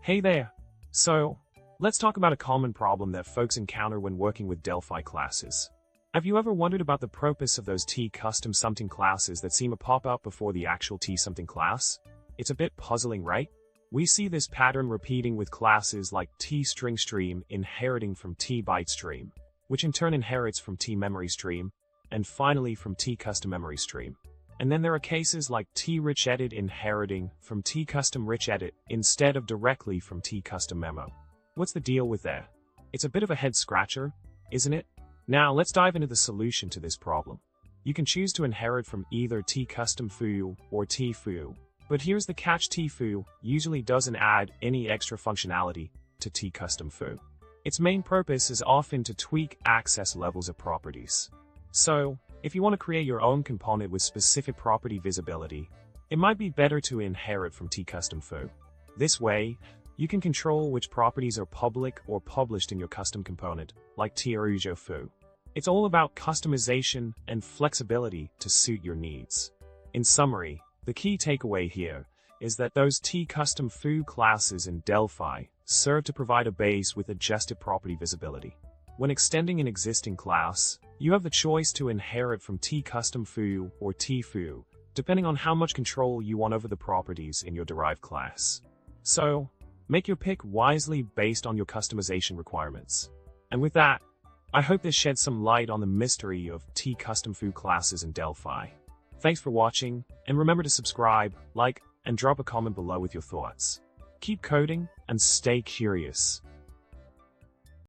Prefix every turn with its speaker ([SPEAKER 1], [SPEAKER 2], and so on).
[SPEAKER 1] Hey there! So, let's talk about a common problem that folks encounter when working with Delphi classes. Have you ever wondered about the purpose of those TCustomSomething classes that seem to pop up before the actual TSomething class? It's a bit puzzling, right? We see this pattern repeating with classes like TStringStream inheriting from TByteStream, which in turn inherits from TMemoryStream, and finally from TCustomMemoryStream. And then there are cases like TRichEdit inheriting from TCustomRichEdit instead of directly from TCustomMemo. What's the deal with that? It's a bit of a head-scratcher, isn't it? Now let's dive into the solution to this problem. You can choose to inherit from either TCustomFoo or TFoo, but here's the catch: TFoo usually doesn't add any extra functionality to TCustomFoo. Its main purpose is often to tweak access levels of properties. So, if you want to create your own component with specific property visibility, it might be better to inherit from TCustomFoo. This way, you can control which properties are public or published in your custom component, like Araujo foo. It's all about customization and flexibility to suit your needs. In summary, the key takeaway here is that those TCustomFoo classes in Delphi serve to provide a base with adjusted property visibility. When extending an existing class, you have the choice to inherit from TCustomFoo or TFoo, depending on how much control you want over the properties in your derived class. So, make your pick wisely based on your customization requirements. And with that, I hope this sheds some light on the mystery of TCustomFoo classes in Delphi. Thanks for watching, and remember to subscribe, like, and drop a comment below with your thoughts. Keep coding, and stay curious.